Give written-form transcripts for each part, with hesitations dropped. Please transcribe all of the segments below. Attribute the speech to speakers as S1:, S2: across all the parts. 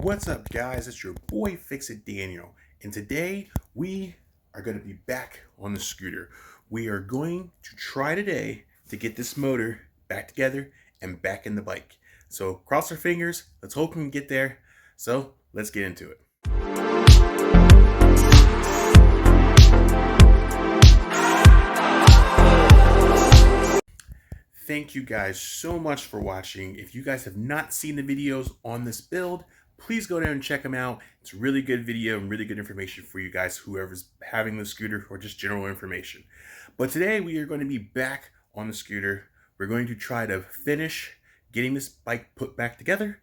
S1: What's up, guys? It's your boy Fix It Daniel, and today we are going to be back on the scooter. We are going to try today to get this motor back together and back in the bike. So cross our fingers. Let's hope we can get there. So let's get into it. Thank you guys so much for watching. If you guys have not seen the videos on this build, please go down and check them out. It's a really good video and really good information for you guys, whoever's having the scooter or just general information. But today we are going to be back on the scooter. We're going to try to finish getting this bike put back together.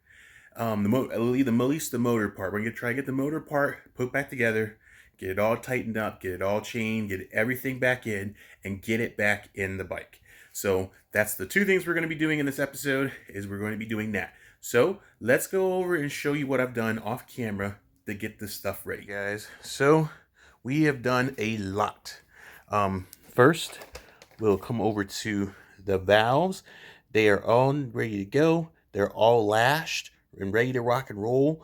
S1: At least the motor part. We're going to try to get the motor part put back together, get it all tightened up, get it all chained, get everything back in, and get it back in the bike. So that's the two things we're going to be doing in this episode, is we're going to be doing that. So let's go over and show you what I've done off camera to get this stuff ready, guys. So we have done a lot. First, we'll come over to the valves. They are all ready to go. They're all lashed and ready to rock and roll.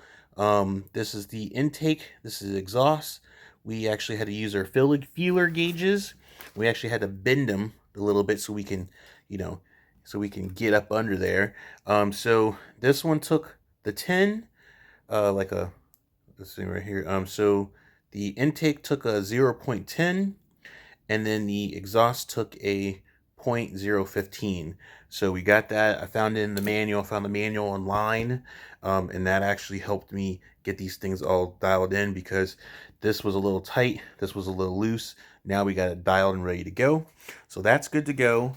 S1: This is the intake. This is exhaust. We actually had to use our feeler gauges. We actually had to bend them a little bit so we can, so we can get up under there. So this one took the 10, this thing right here. So the intake took a 0.10, and then the exhaust took a 0.015. So we got that. I found it in the manual. I found the manual online, and that actually helped me get these things all dialed in, because this was a little tight, this was a little loose. Now we got it dialed and ready to go. So that's good to go.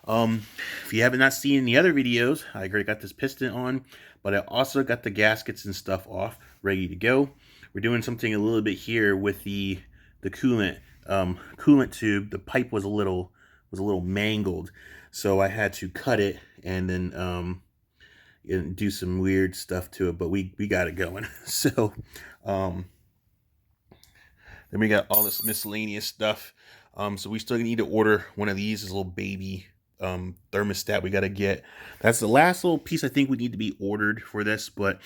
S1: If you haven't not seen the other videos, I already got this piston on, but I also got the gaskets and stuff off, ready to go. We're doing something a little bit here with the coolant tube. The pipe was a little mangled, so I had to cut it and then do some weird stuff to it, but we got it going. So then we got all this miscellaneous stuff. So we still need to order one of these, this little baby thermostat we got to get. That's the last little piece I think we need to be ordered for this, but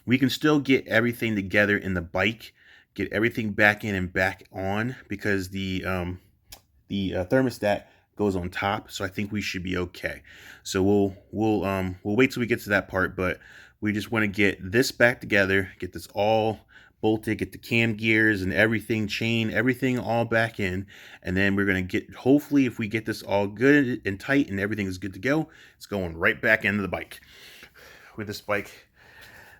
S1: we can still get everything together in the bike, get everything back in and back on, because the thermostat goes on top. So I think we should be okay. So we'll wait till we get to that part, but we just want to get this back together, get this all bolted, get the cam gears and everything, chain, everything all back in, and then we're going to get, hopefully if we get this all good and tight and everything is good to go, it's going right back into the bike. With this bike,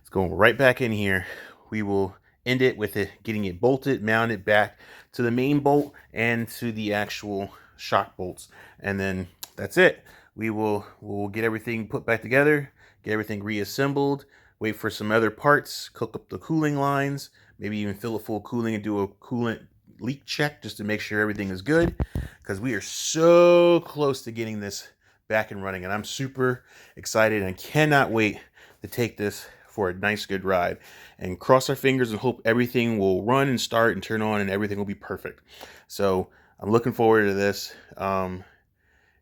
S1: it's going right back in here. We will end it with it getting it bolted, mounted back to the main bolt and to the actual shock bolts, and then that's it. We'll get everything put back together, get everything reassembled, wait for some other parts, cook up the cooling lines, maybe even fill it full of cooling and do a coolant leak check just to make sure everything is good, because we are so close to getting this back and running, and I'm super excited and cannot wait to take this for a nice good ride, and cross our fingers and hope everything will run and start and turn on and everything will be perfect. So I'm looking forward to this.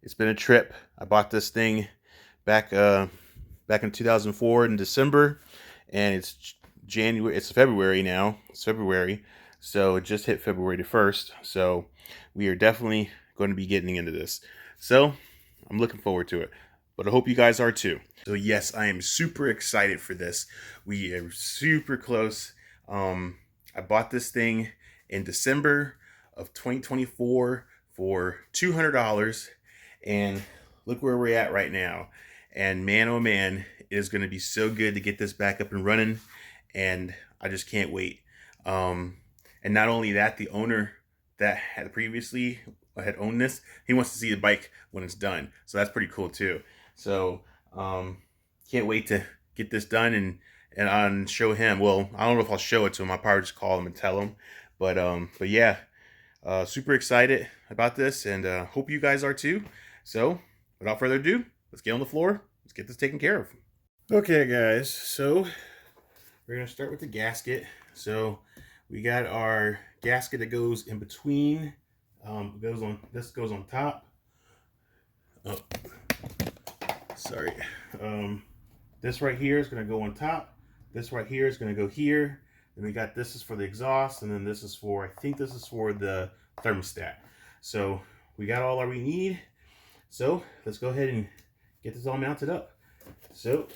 S1: It's been a trip. I bought this thing back in 2004 in December, and it's January. It's February now. It's February, so it just hit February 1st. So we are definitely going to be getting into this. So I'm looking forward to it, but I hope you guys are too. So yes, I am super excited for this. We are super close. I bought this thing in December of 2024 for $200, and look where we're at right now. And man, oh man, it is going to be so good to get this back up and running, and I just can't wait. And not only that, the owner that had previously had owned this, he wants to see the bike when it's done, so that's pretty cool too. So can't wait to get this done and show him. Well, I don't know if I'll show it to him. I'll probably just call him and tell him. But yeah, super excited about this, and hope you guys are too. So without further ado, let's get on the floor. Let's get this taken care of. Okay, guys, so we're going to start with the gasket. So we got our gasket that goes in between. This goes on top. Oh, sorry. This right here is going to go on top. This right here is going to go here. Then we got this is for the exhaust, and then this is for, I think this is for the thermostat. So we got all we need. So let's go ahead and get this all mounted up. So,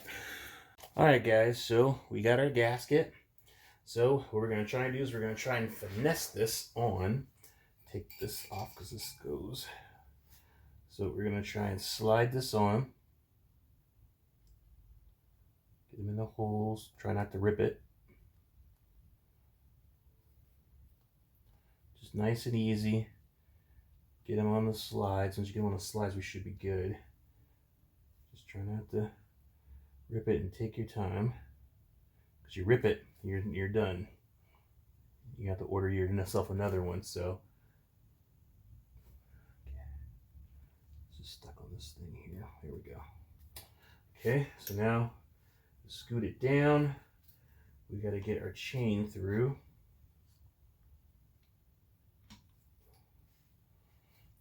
S1: all right guys, so we got our gasket. So what we're going to try and do is we're going to try and finesse this on. Take this off because this goes. So we're going to try and slide this on. Get them in the holes. Try not to rip it. Just nice and easy. Get them on the slides. Once you get them on the slides, we should be good. Just try not to rip it and take your time. Because you rip it, you're done. You have to order yourself another one. So, okay. It's just stuck on this thing here. There we go. Okay, so now scoot it down. We got to get our chain through.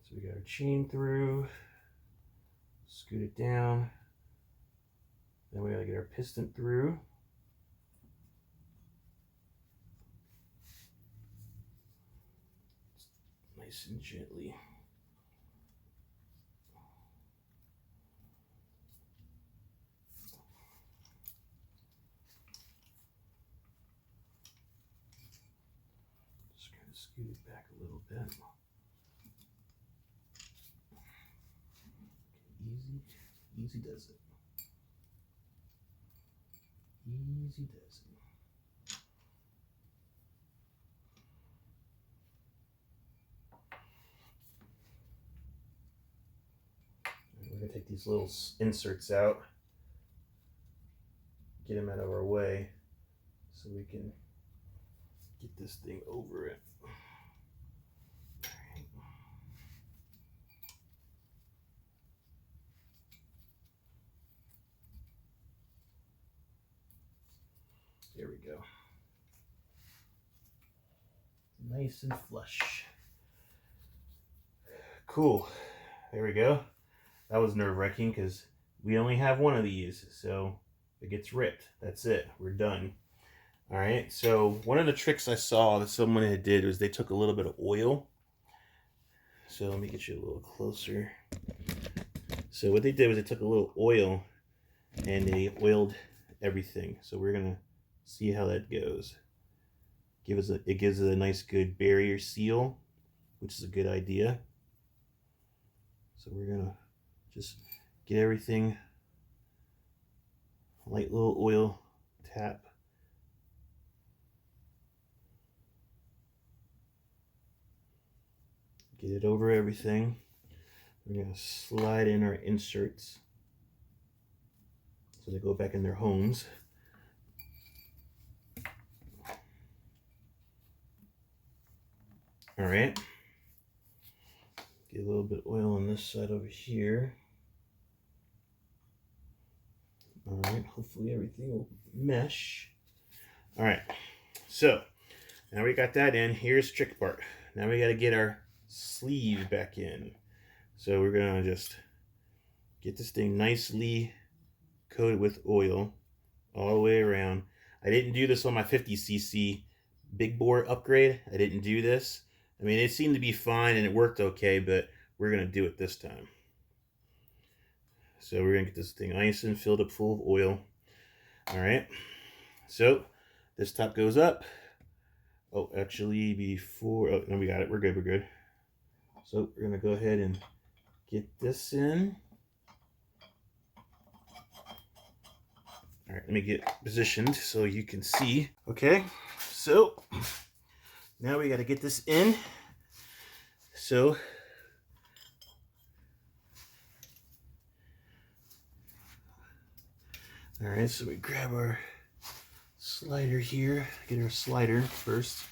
S1: So we got our chain through. Scoot it down. Then we got to get our piston through. Nice and gently. Just kind of scoot it back a little bit. Easy does it. Easy does it. We're going to take these little inserts out, get them out of our way so we can get this thing over it. There we go. Nice and flush. Cool. There we go. That was nerve-wracking because we only have one of these, so it gets ripped. That's it. We're done. All right. So one of the tricks I saw that someone had did was they took a little bit of oil. So let me get you a little closer. So what they did was they took a little oil and they oiled everything. So we're gonna see how that goes. It gives it a nice good barrier seal, which is a good idea. So we're gonna just get everything, light little oil tap. Get it over everything. We're gonna slide in our inserts so they go back in their homes. All right. Get a little bit of oil on this side over here. All right, hopefully everything will mesh. All right, so now we got that in. Here's the trick part. Now we got to get our sleeve back in. So we're gonna just get this thing nicely coated with oil all the way around. I didn't do this on my 50cc big bore upgrade. I didn't do this. I mean, it seemed to be fine and it worked okay, but we're gonna do it this time. So we're gonna get this thing nice and filled up full of oil. All right, so this top goes up. Oh, actually before, oh no, we got it, we're good, we're good. So we're gonna go ahead and get this in. All right, let me get positioned so you can see. Okay, so now we gotta get this in. So all right, so we grab our slider here. Get our slider first.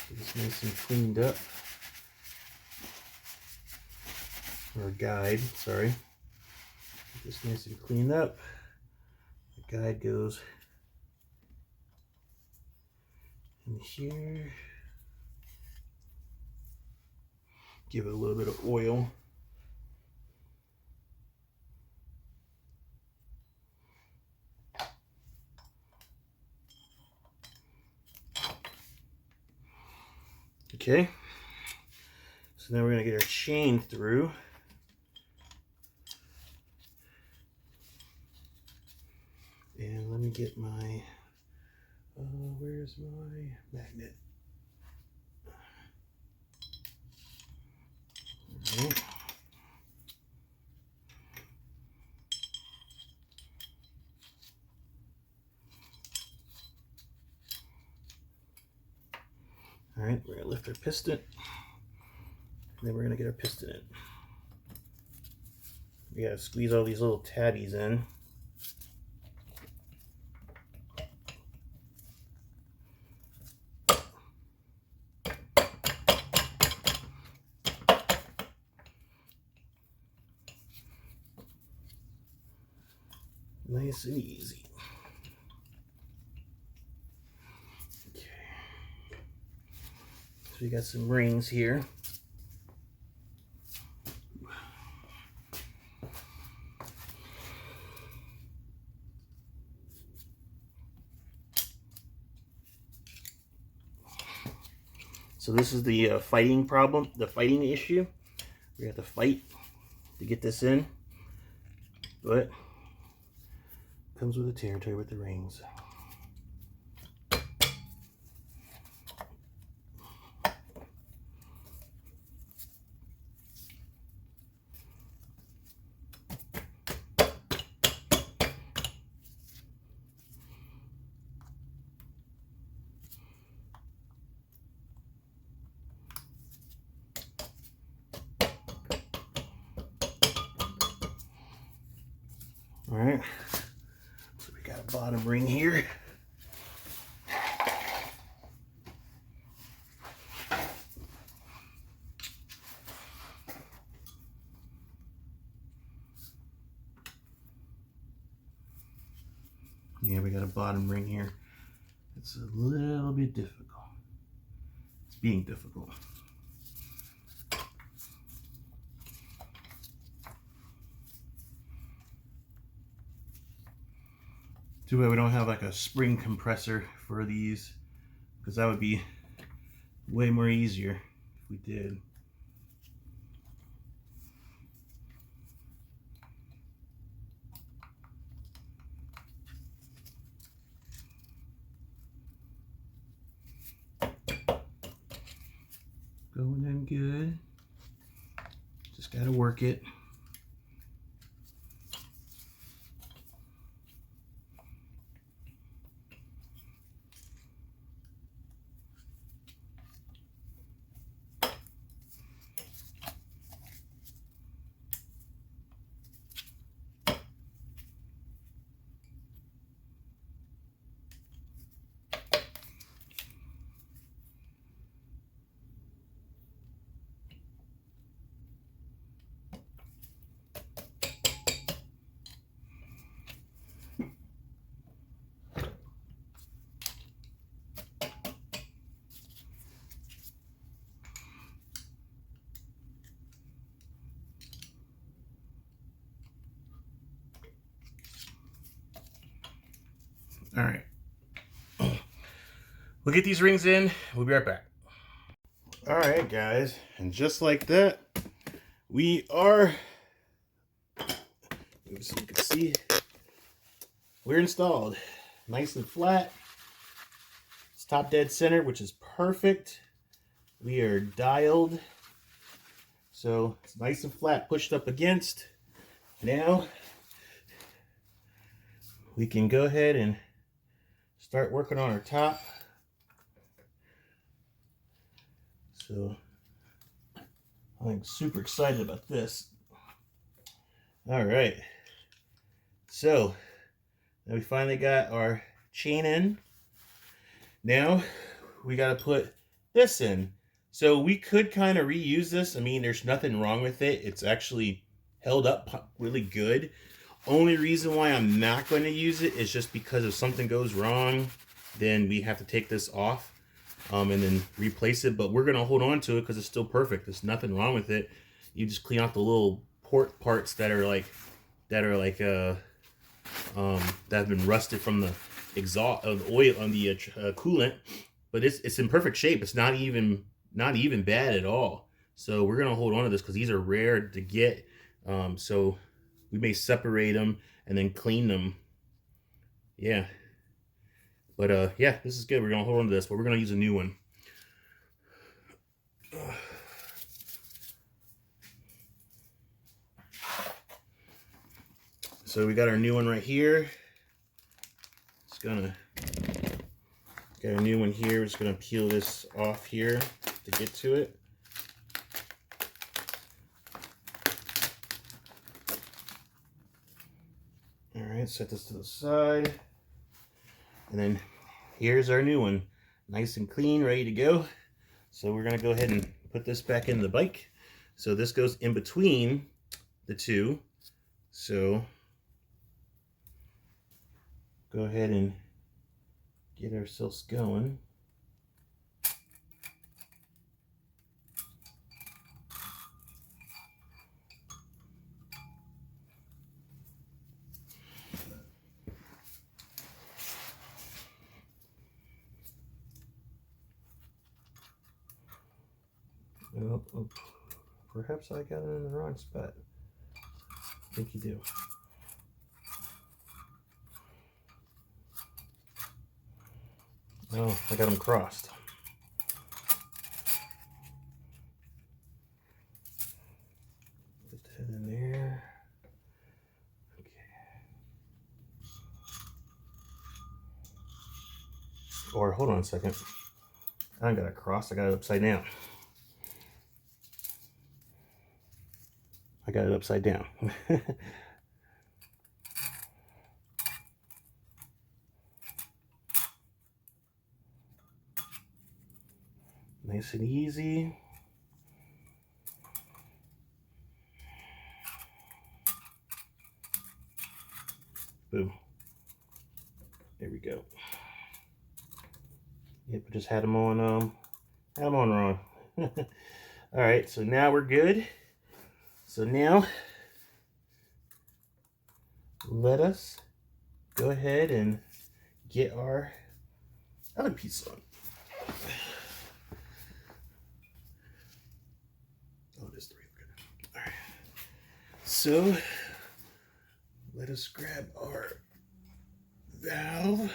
S1: Get this nice and cleaned up. Or guide, sorry. Get this nice and cleaned up. The guide goes in here. Give it a little bit of oil. Okay, so now we're going to get our chain through. And let me get my, where's my magnet? All right. All right, we're going to lift our piston, and then we're going to get our piston in. We got to squeeze all these little tabbies in. Nice and easy. Okay. So we got some rings here. So this is the fighting problem, the fighting issue. We have to fight to get this in, but comes with the territory with the rings. All right, so we got a bottom ring here. Yeah, we got a bottom ring here. It's a little bit difficult. It's being difficult. Too bad we don't have like a spring compressor for these, because that would be way more easier if we did. Going in good. Just gotta work it. All right. We'll get these rings in. We'll be right back. All right, guys. And just like that, we are, so you can see, we're installed. Nice and flat. It's top dead center, which is perfect. We are dialed. So it's nice and flat, pushed up against. Now we can go ahead and start working on our top. So I'm super excited about this. All right. So now we finally got our chain in. Now we got to put this in. So we could kind of reuse this. I mean, there's nothing wrong with it. It's actually held up really good. Only reason why I'm not going to use it is just because if something goes wrong, then we have to take this off and then replace it. But we're going to hold on to it because it's still perfect. There's nothing wrong with it. You just clean out the little port parts that have been rusted from the exhaust of the oil on the coolant. But it's in perfect shape. It's not even not even bad at all. So we're gonna hold on to this because these are rare to get. So we may separate them and then clean them. Yeah. But yeah, this is good. We're gonna hold on to this, but we're gonna use a new one. So we got our new one right here. It's gonna got a new one here. We're just gonna peel this off here to get to it. All right, set this to the side. And then here's our new one. Nice and clean, ready to go. So we're gonna go ahead and put this back in the bike. So this goes in between the two. So go ahead and get ourselves going. Oh, perhaps I got it in the wrong spot. I think you do. Oh, I got them crossed. Put that in there. Okay. Or hold on a second. I don't got it crossed, I got it upside down. I got it upside down. Nice and easy. Boom. There we go. Yep, I just had them on wrong. All right, so now we're good. So now let us go ahead and get our other piece on. Oh, there's three. Good. All right. So let us grab our valve.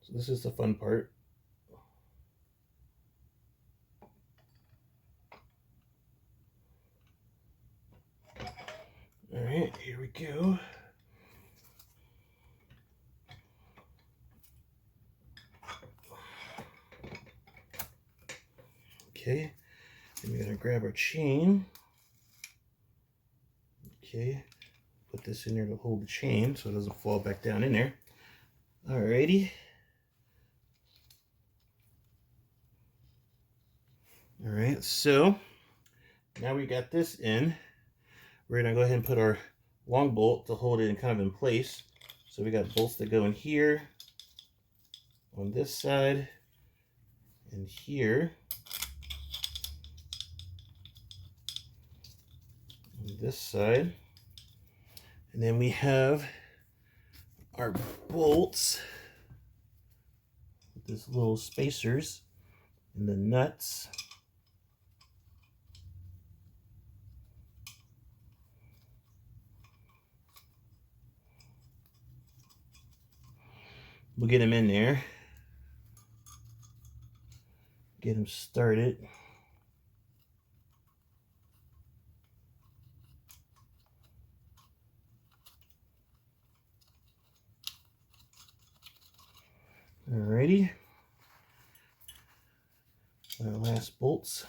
S1: So this is the fun part. All right, here we go. Okay, then we're gonna grab our chain. Okay, put this in there to hold the chain so it doesn't fall back down in there. Alrighty. All right, so now we got this in. We're gonna go ahead and put our long bolt to hold it in kind of in place. So we got bolts that go in here, on this side, and here. On this side. And then we have our bolts with these little spacers and the nuts. We'll get them in there. Get them started. Alrighty. Our last bolts.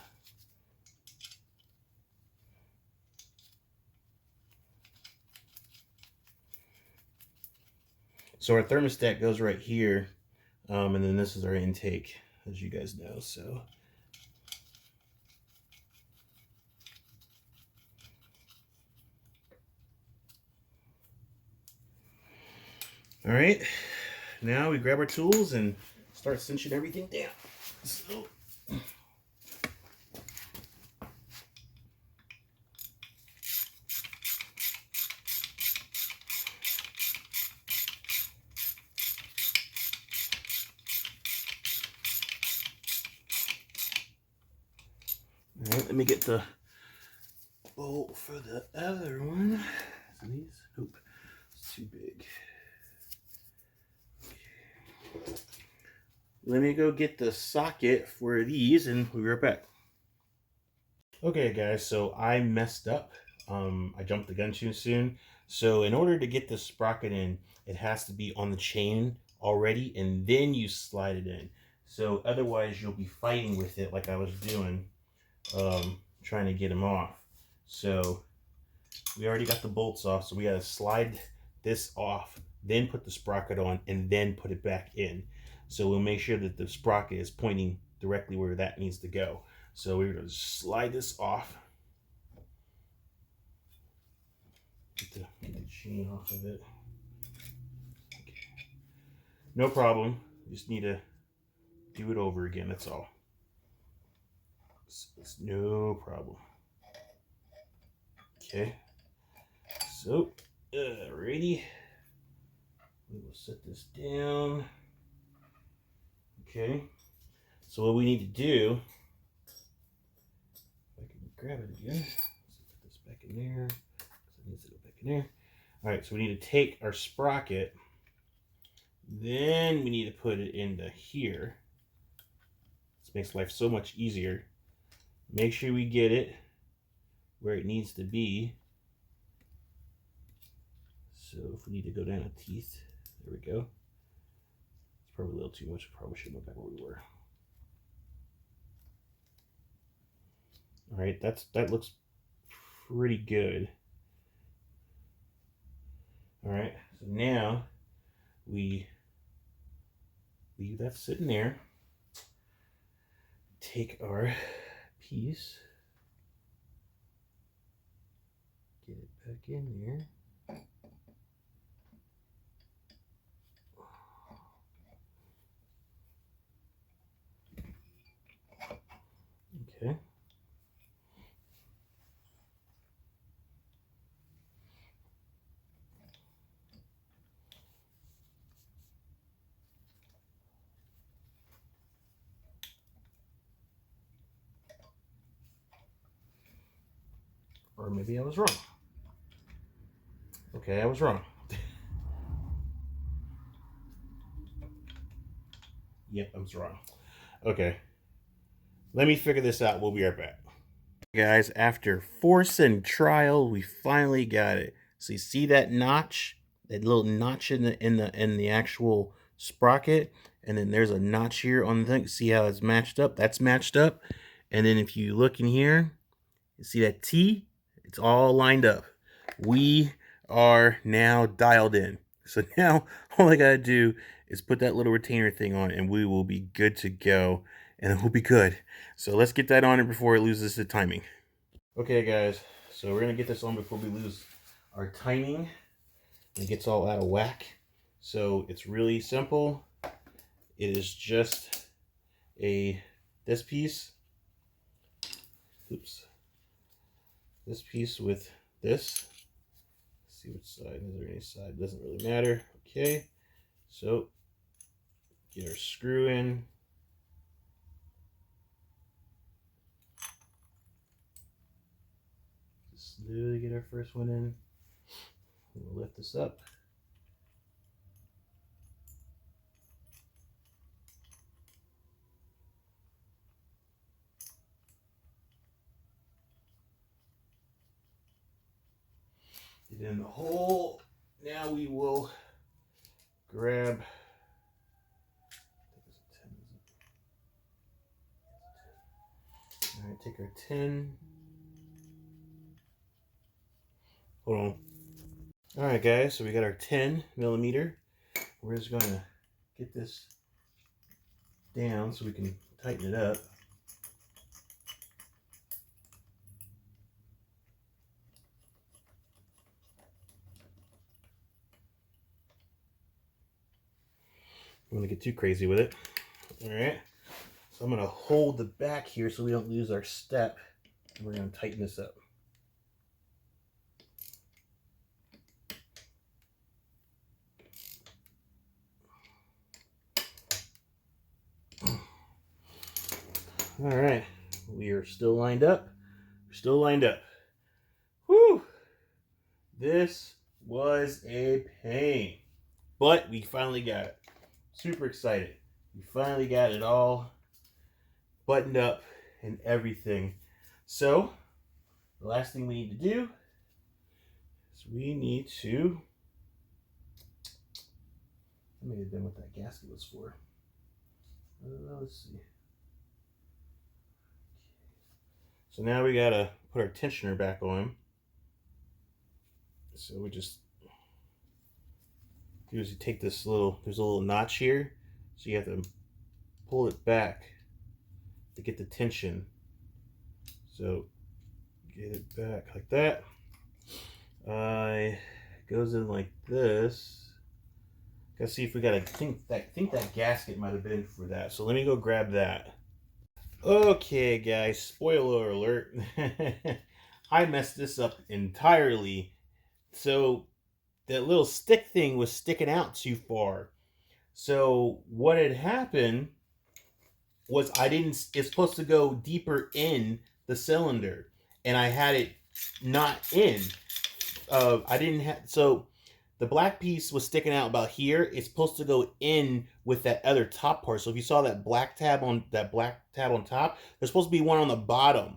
S1: So our thermostat goes right here, and then this is our intake, as you guys know. So all right, now we grab our tools and start cinching everything down. So Let me get the bolt for the other one. So these, nope, it's too big. Okay. Let me go get the socket for these and we'll be right back. Okay guys, so I messed up. I jumped the gun too soon. So in order to get the sprocket in, it has to be on the chain already and then you slide it in. So otherwise you'll be fighting with it like I was doing, trying to get them off. So we already got the bolts off, so we gotta slide this off, then put the sprocket on, and then put it back in. So we'll make sure that the sprocket is pointing directly where that needs to go. So we're gonna slide this off. Get the chain off of it. Okay. No problem. Just need to do it over again, that's all. It's no problem. Okay. So, ready. We will set this down. Okay. So what we need to do, if I can grab it again, let's put this back in there. It needs to go back in there. All right, so we need to take our sprocket, then we need to put it into here. This makes life so much easier. Make sure we get it where it needs to be. So if we need to go down a teeth, there we go. It's probably a little too much. I probably should have went back where we were. All right, that looks pretty good. All right, so now we leave that sitting there. Take our piece, get it back in there. Okay. Or maybe I was wrong. Okay, I was wrong. Yep, I was wrong. Okay. Let me figure this out. We'll be right back. Guys, after force and trial, we finally got it. So you see that notch? That little notch in the actual sprocket, and then there's a notch here on the thing. See how it's matched up? That's matched up. And then if you look in here, you see that T? It's all lined up. We are now dialed in. So now all I gotta do is put that little retainer thing on and we will be good to go and it will be good. So let's get that on it before it loses the timing. Okay guys, so we're gonna get this on before we lose our timing and it gets all out of whack. So it's really simple. It is just this piece. Oops. This piece with this. Let's see which side. Is there any side? Doesn't really matter. Okay. So get our screw in. Just slowly get our first one in. We'll lift this up. Get in the hole. Now we will grab. All right, take our 10. Hold on. All right, guys. So we got our 10mm. We're just gonna get this down so we can tighten it up. I'm gonna get too crazy with it. All right. So I'm gonna hold the back here so we don't lose our step. And we're gonna tighten this up. All right, we are still lined up. still lined up. Whew! This was a pain. But we finally got it. Super excited. We finally got it all buttoned up and everything. So, the last thing we need to do is we need to... I may have been what that gasket was for. Let's see. So now we gotta put our tensioner back on. So we just do is you take this little, there's a little notch here. So you have to pull it back to get the tension. So get it back like that. It goes in like this. Gotta see if we gotta think that gasket might have been for that. So let me go grab that. Okay, guys, spoiler alert. I messed this up entirely. So that little stick thing was sticking out too far. So what had happened was it's supposed to go deeper in the cylinder, and I had it not in. I didn't have, so the black piece was sticking out about here. It's supposed to go in with that other top part. So if you saw that black tab on top, there's supposed to be one on the bottom.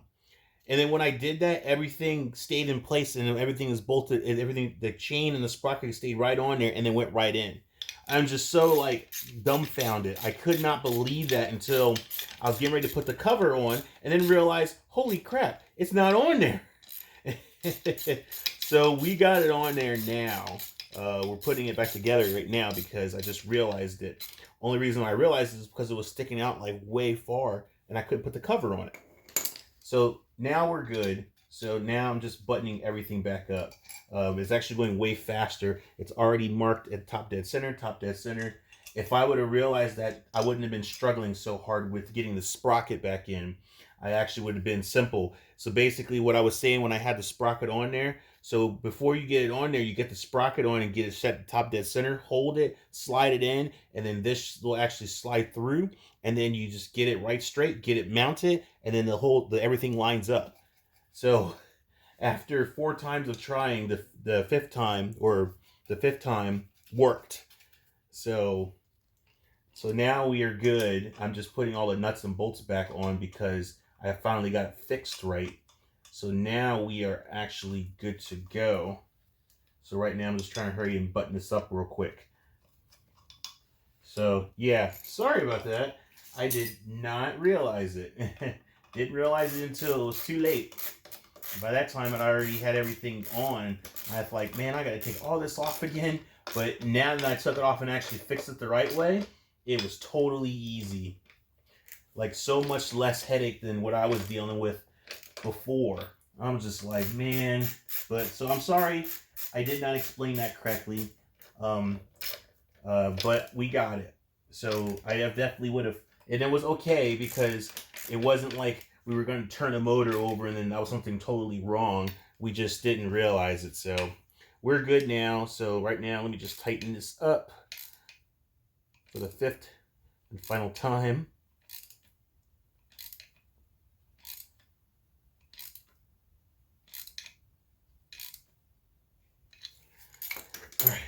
S1: And then when I did that, everything stayed in place and everything is bolted, and everything, the chain and the sprocket stayed right on there and then went right in. I'm just so like dumbfounded. I could not believe that until I was getting ready to put the cover on and then realized, holy crap, it's not on there. So we got it on there now. We're putting it back together right now because I just realized it. Only reason why I realized it is because it was sticking out like way far and I couldn't put the cover on it. So now we're good. So now I'm just buttoning everything back up. It's actually going way faster. It's already marked at top dead center, top dead center. If I would have realized that, I wouldn't have been struggling so hard with getting the sprocket back in. I actually would have been simple. So basically what I was saying when I had the sprocket on there, so before you get it on there, you get the sprocket on and get it set to top dead center, hold it, slide it in, and then this will actually slide through, and then you just get it right straight, get it mounted, and then everything lines up. So after 4 times of trying, the fifth time worked. So now we are good. I'm just putting all the nuts and bolts back on because I finally got it fixed right. So now we are actually good to go. So right now I'm just trying to hurry and button this up real quick. So yeah, sorry about that. I did not realize it. Didn't realize it until it was too late. By that time, I already had everything on. I was like, man, I got to take all this off again. But now that I took it off and actually fixed it the right way, it was totally easy. Like so much less headache than what I was dealing with before. I'm just like, man. But so I'm sorry I did not explain that correctly. But we got it. So I definitely would have, and it was okay because it wasn't like we were going to turn a motor over and then that was something totally wrong. We just didn't realize it. So we're good now. So right now, let me just tighten this up for the 5th and final time. All right.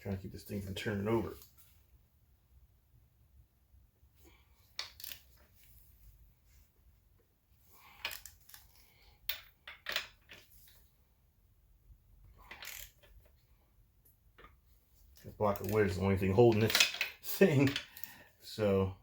S1: Trying to keep this thing from turning over. A block of wood is the only thing holding this thing. So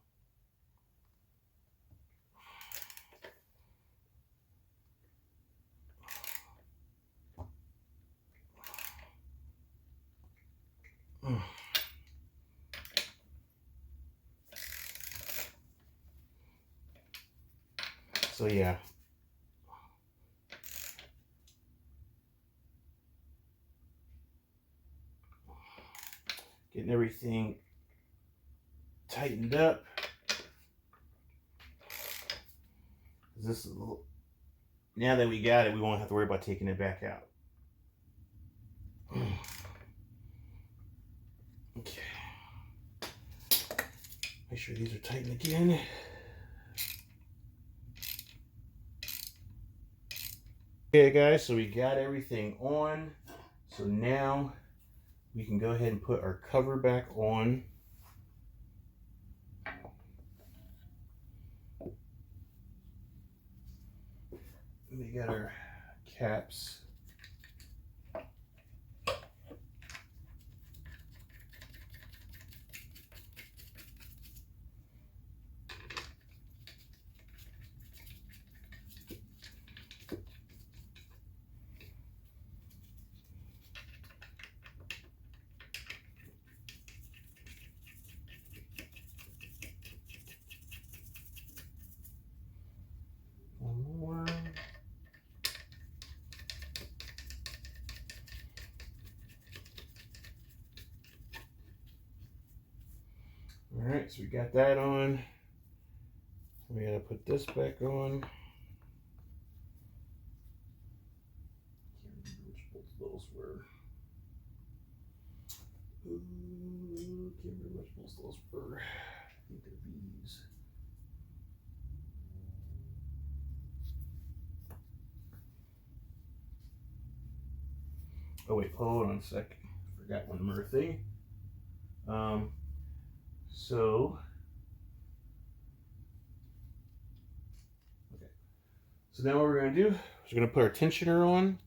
S1: yeah. Getting everything tightened up. This is a little, now that we got it, we won't have to worry about taking it back out. Make sure these are tightened again. Okay guys, so we got everything on. So now we can go ahead and put our cover back on. We got our caps. One more. All right, so we got that on. We gotta put this back on. Can't remember which bolts those were. Ooh, can't remember which bolts those were. I think they're these. Oh wait, hold on a sec. Forgot one more thing. So now what we're gonna do is we're gonna put our tensioner on.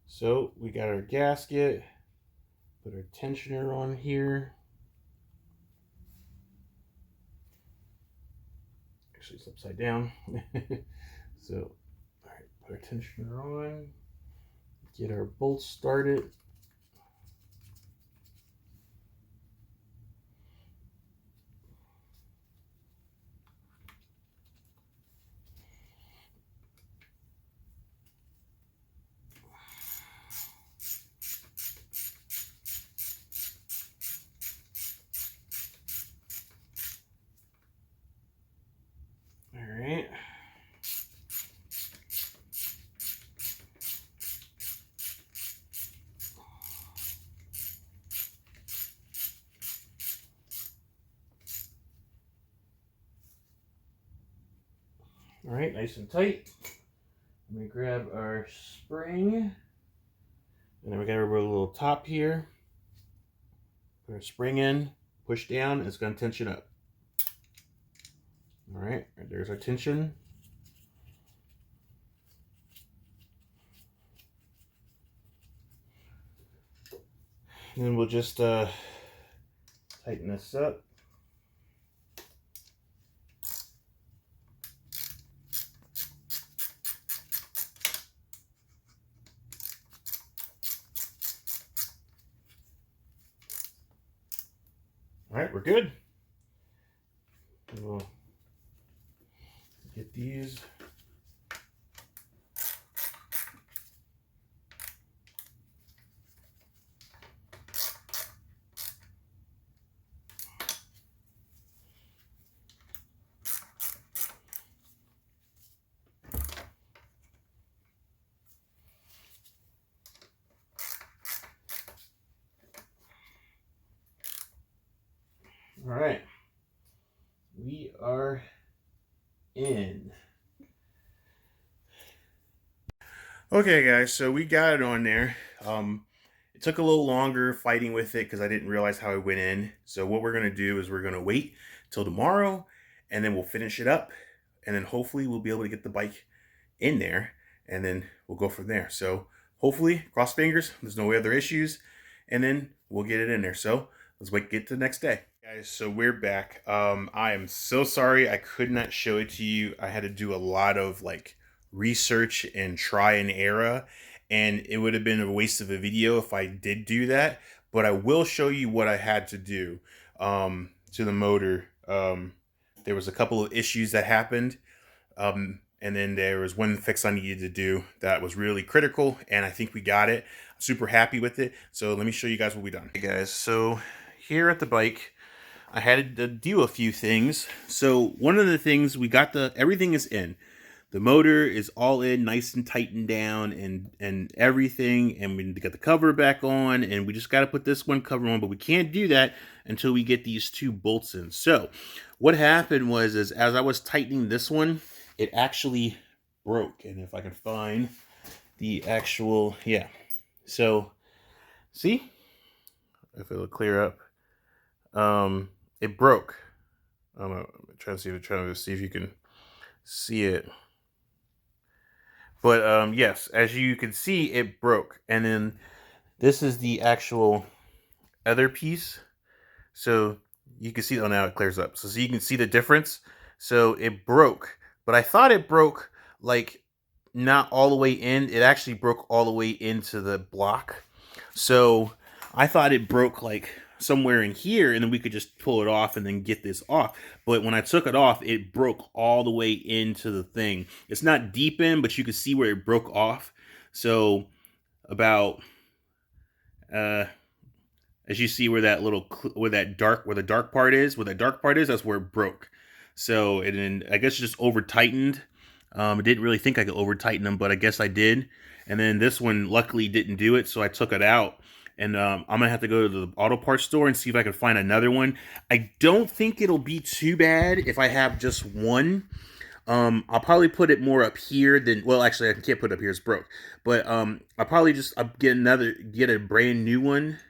S1: So we got our gasket, put our tensioner on here. Actually, it's upside down. So, all right, put our tensioner on, get our bolts started. All right. All right, nice and tight. Let me grab our spring. And then we got our little top here. Put our spring in, push down, and it's gonna tension up. All right, there's our tension. And then we'll just tighten this up. All right, we're good. We'll get these. All right, we are in. Okay guys, so we got it on there. It took a little longer fighting with it because I didn't realize how it went in. So what we're gonna do is we're gonna wait till tomorrow and then we'll finish it up and then hopefully we'll be able to get the bike in there and then we'll go from there. So hopefully, cross fingers, there's no other issues and then we'll get it in there. So let's wait, get to the next day. Guys, so we're back. I am so sorry I could not show it to you. I had to do a lot of like research and try and error, and it would have been a waste of a video if I did do that, but I will show you what I had to do to the motor. There was a couple of issues that happened, and then there was one fix I needed to do that was really critical, and I think we got it. I'm super happy with it, so let me show you guys what we done. Hey guys, so here at the bike, I had to do a few things. So one of the things we got, everything is in. the motor is all in, nice and tightened down, and everything. And we need to get the cover back on, and we just got to put this one cover on. But we can't do that until we get these 2 bolts in. So what happened was, is as I was tightening this one, it actually broke. And if I can find the actual, yeah. So see if it'll clear up. It broke. I'm trying to see if you can see it. But yes, as you can see, it broke. And then this is the actual other piece. So you can see, oh, now it clears up. So you can see the difference. So it broke, but I thought it broke like not all the way in. It actually broke all the way into the block. So I thought it broke like somewhere in here, and then we could just pull it off and then get this off. But when I took it off, it broke all the way into the thing. It's not deep in, but you can see where it broke off. So about as you see where that little where the dark part is, that's where it broke. So and then I guess it just over tightened. I didn't really think I could over tighten them, but I guess I did. And then this one luckily didn't do it, so I took it out. And I'm gonna have to go to the auto parts store and see if I can find another one. I don't think it'll be too bad if I have just one. I'll probably put it more up here than, well, actually I can't put it up here, it's broke. But I'll probably just get a brand new one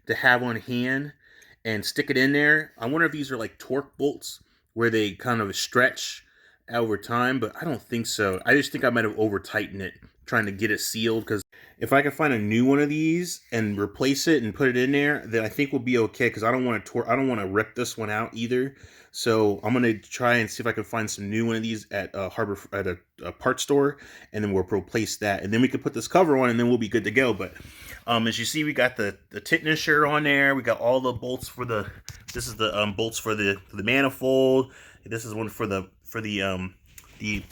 S1: to have on hand and stick it in there. I wonder if these are like torque bolts where they kind of stretch over time, but I don't think so. I just think I might have over tightened it trying to get it sealed, because if I can find a new one of these and replace it and put it in there, then I think we'll be okay, because I don't want to rip this one out either. So I'm going to try and see if I can find some new one of these at a parts store, and then we'll replace that, and then we can put this cover on, and then we'll be good to go. But as you see, we got the tensioner on there. We got all the bolts for the, this is the bolts for the manifold. This is one for the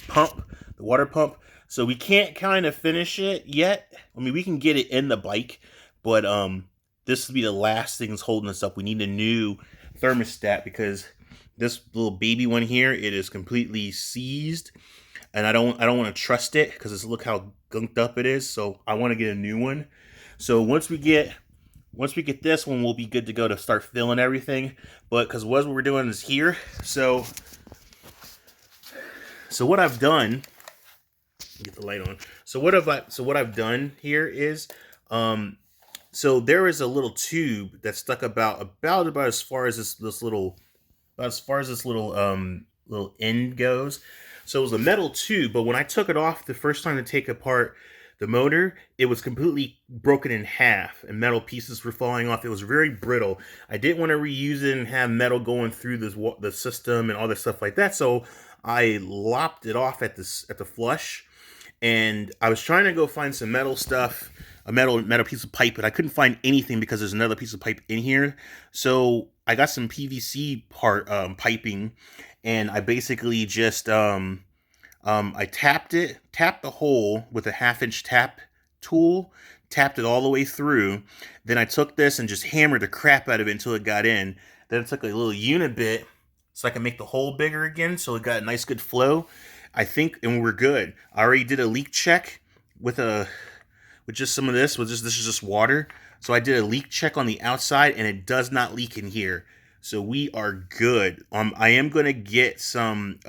S1: pump, the water pump. So we can't kind of finish it yet. I mean, we can get it in the bike, but this will be the last thing that's holding us up. We need a new thermostat, because this little baby one here, it is completely seized, and I don't want to trust it, because look how gunked up it is. So I want to get a new one. So once we get this one, we'll be good to go to start filling everything. But because what we're doing is here. So what I've done, get the light on. So what I've done here is, so there is a little tube that's stuck about as far as this little end goes. So it was a metal tube, but when I took it off the first time to take apart the motor, it was completely broken in half, and metal pieces were falling off. It was very brittle. I didn't want to reuse it and have metal going through the system and all this stuff like that. So I lopped it off at the flush, and I was trying to go find some metal stuff, a metal piece of pipe, but I couldn't find anything because there's another piece of pipe in here. So I got some PVC piping, and I basically just I tapped the hole with a 1/2-inch tap tool, tapped it all the way through. Then I took this and just hammered the crap out of it until it got in. Then I took a little unibit so I can make the hole bigger again, so it got a nice good flow. I think, and we're good. I already did a leak check with just some of this. This is just water. So I did a leak check on the outside, and it does not leak in here. So we are good. I am gonna get some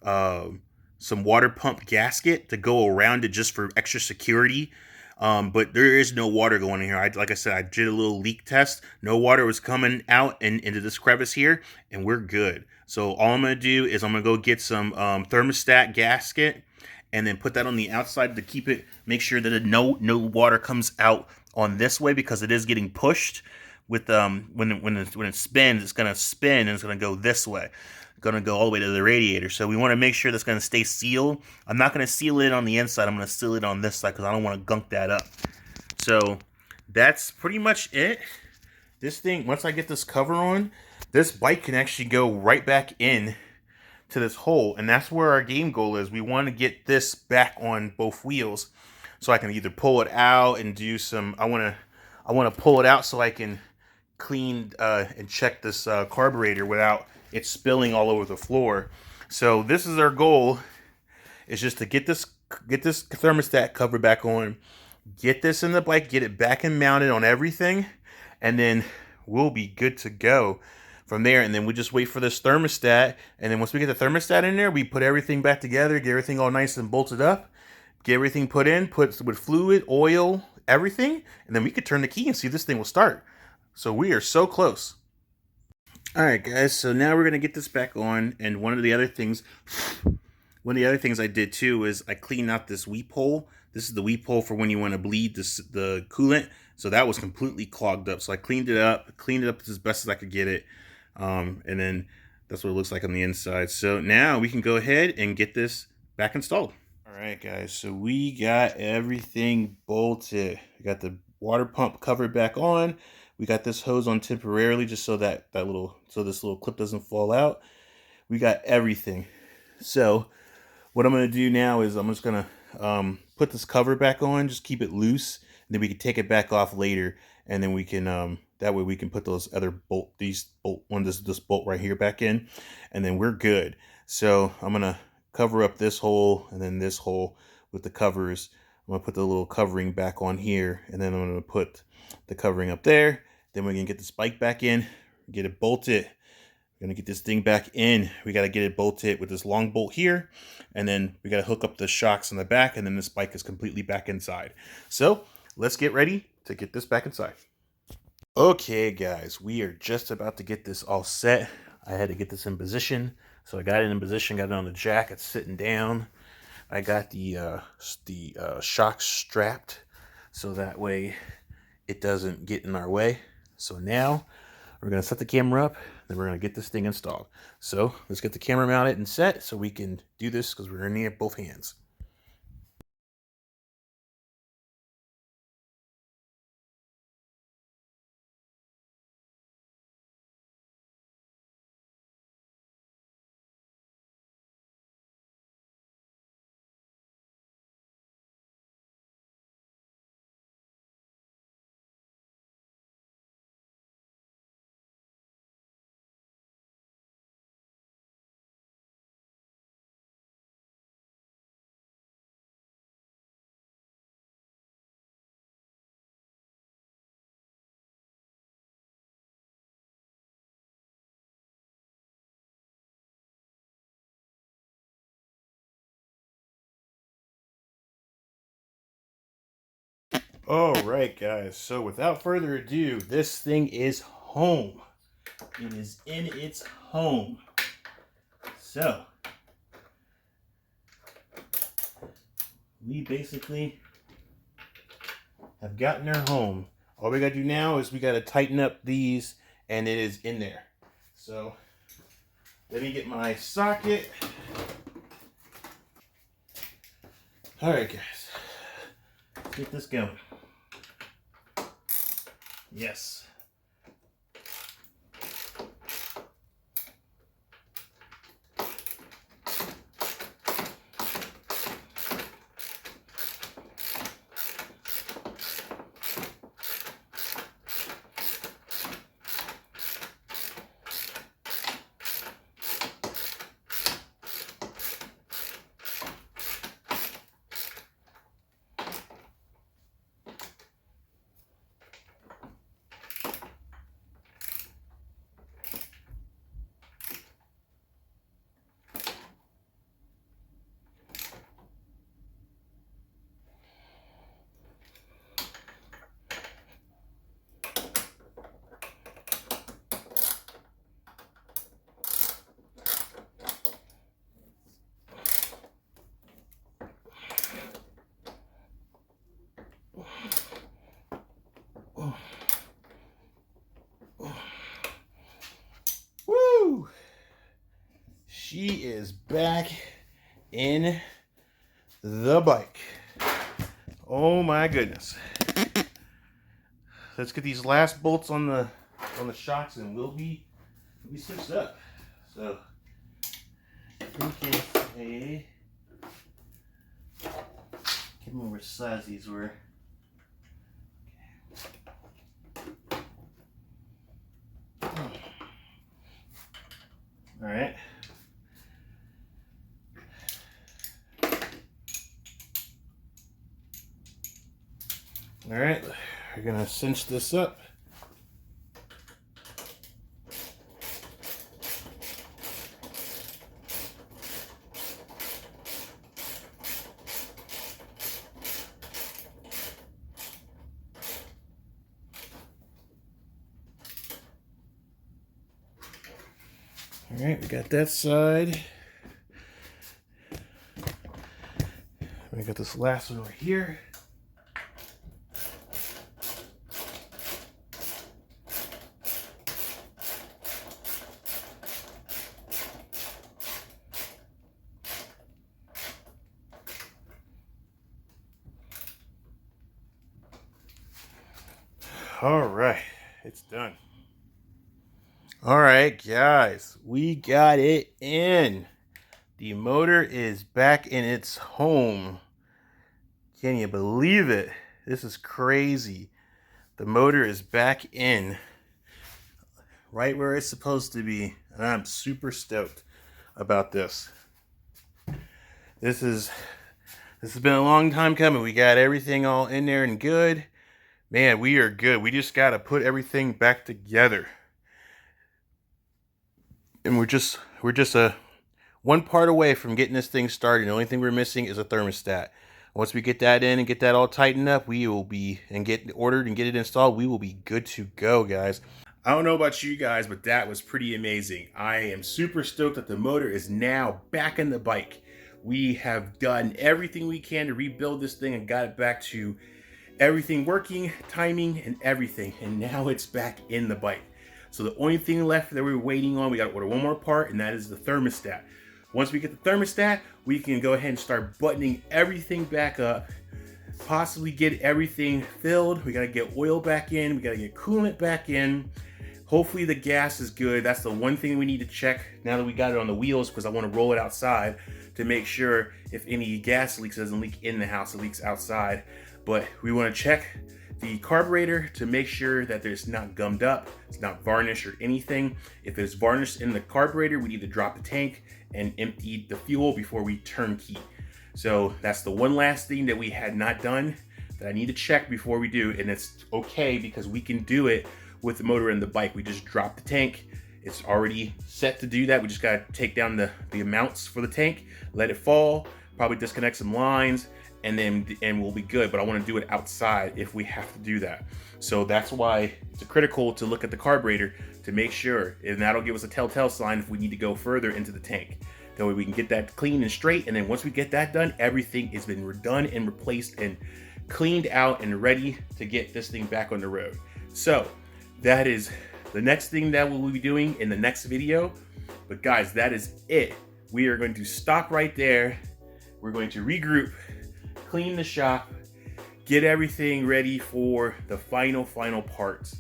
S1: water pump gasket to go around it just for extra security. But there is no water going in here. Like I said, I did a little leak test. No water was coming out into this crevice here, and we're good. So all I'm going to do is I'm going to go get some thermostat gasket, and then put that on the outside to keep it, make sure that no water comes out on this way, because it is getting pushed with when it spins, it's going to spin and it's going to go this way. Going to go all the way to the radiator. So we want to make sure that's going to stay sealed. I'm not going to seal it on the inside. I'm going to seal it on this side, because I don't want to gunk that up. So that's pretty much it. This thing, once I get this cover on, this bike can actually go right back in to this hole, and that's where our game goal is. We want to get this back on both wheels, so I can either pull it out and do some. I want to pull it out so I can clean and check this carburetor without it spilling all over the floor. So this is our goal, is just to get this thermostat cover back on, get this in the bike, get it back and mounted on everything, and then we'll be good to go from there. And then we just wait for this thermostat, and then once we get the thermostat in there, we put everything back together, get everything all nice and bolted up, get everything put in, put with fluid, oil, everything, and then we could turn the key and see if this thing will start. So we are so close. All right, guys, so now we're gonna get this back on, and one of the other things I did too is I cleaned out this weep hole. This is the weep hole for when you want to bleed the coolant. So that was completely clogged up. So I cleaned it up as best as I could get it. And then that's what it looks like on the inside. So now we can go ahead and get this back installed. All right, guys, so we got everything bolted. We got the water pump covered back on. We got this hose on temporarily just so that this little clip doesn't fall out. We got everything. So what I'm going to do now is I'm just going to put this cover back on, just keep it loose, and then we can take it back off later, and then we can that way we can put those other this bolt right here back in, and then we're good. So I'm going to cover up this hole and then this hole with the covers. I'm going to put the little covering back on here, and then I'm going to put the covering up there. Then we're going to get this bike back in, get it bolted. We're going to get this thing back in. We got to get it bolted with this long bolt here, and then we got to hook up the shocks on the back, and then this bike is completely back inside. So let's get ready to get this back inside. Okay, guys, we are just about to get this all set. I had to get this in position. So I got it in position, got it on the jack. It's sitting down. I got the shocks strapped so that way it doesn't get in our way. So now we're going to set the camera up, then we're going to get this thing installed. So let's get the camera mounted and set so we can do this because we're going to need both hands. All right, guys. So without further ado, this thing is home. It is in its home. So we basically have gotten her home. All we got to do now is we got to tighten up these, and it is in there. So let me get my socket. All right, guys. Let's get this going. Yes. Woo! She is back in the bike. Oh my goodness. Let's get these last bolts on the shocks and we'll be switched up. So we can say, can't remember which size these were. All right. All right, we're gonna cinch this up. All right, we got that side. We got this last one over here. All right, it's done. All right, guys, we got it in. The motor is back in its home. Can you believe it? This is crazy. The motor is back in, right where it's supposed to be, and I'm super stoked about this. This has been a long time coming. We got everything all in there and good. Man, we are good. We just got to put everything back together. And we're just one part away from getting this thing started. The only thing we're missing is a thermostat. Once we get that in and get that all tightened up, we will be, and get it ordered and get it installed, we will be good to go, guys. I don't know about you guys, but that was pretty amazing. I am super stoked that the motor is now back in the bike. We have done everything we can to rebuild this thing and got it back to everything working, timing, and everything. And now it's back in the bike. So the only thing left that we're waiting on, we got to order one more part, and that is the thermostat. Once we get the thermostat, we can go ahead and start buttoning everything back up, possibly get everything filled. We got to get oil back in. We got to get coolant back in. Hopefully the gas is good. That's the one thing we need to check now that we got it on the wheels, because I want to roll it outside to make sure if any gas leaks, it doesn't leak in the house, it leaks outside. But we want to check the carburetor to make sure that it's not gummed up, it's not varnished or anything. If it's varnished in the carburetor, we need to drop the tank and empty the fuel before we turnkey. So that's the one last thing that we had not done that I need to check before we do, and it's okay because we can do it with the motor and the bike. We just drop the tank. It's already set to do that. We just gotta take down the amounts for the tank, let it fall, probably disconnect some lines, and we'll be good. But I want to do it outside if we have to do that. So that's why it's critical to look at the carburetor to make sure, and that'll give us a telltale sign if we need to go further into the tank. That way we can get that clean and straight, and then once we get that done, everything has been redone and replaced and cleaned out and ready to get this thing back on the road. So that is the next thing that we'll be doing in the next video. But guys, that is it. We are going to stop right there. We're going to regroup, clean the shop, get everything ready for the final parts.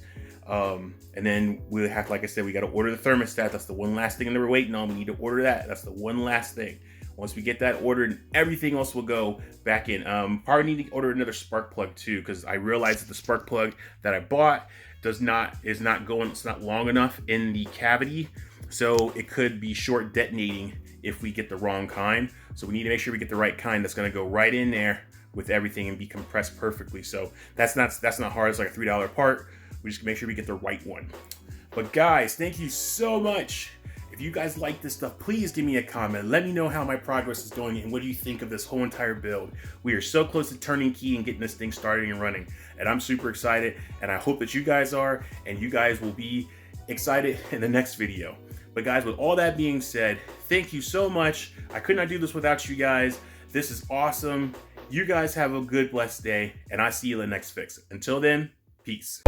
S1: And then we'll have, like I said, we got to order the thermostat. That's the one last thing that we're waiting on. We need to order that. That's the one last thing. Once we get that ordered, everything else will go back in. Probably need to order another spark plug too, because I realized that the spark plug that I bought is not long enough in the cavity, so it could be short detonating if we get the wrong kind. So we need to make sure we get the right kind that's going to go right in there with everything and be compressed perfectly. So that's not hard. It's like a $3 part. We just make sure we get the right one. But guys, thank you so much. If you guys like this stuff, please give me a comment. Let me know how my progress is going and what do you think of this whole entire build. We are so close to turning key and getting this thing started and running. And I'm super excited, and I hope that you guys are, and you guys will be excited in the next video. But guys, with all that being said, thank you so much. I could not do this without you guys. This is awesome. You guys have a good, blessed day, and I see you in the next fix. Until then, peace.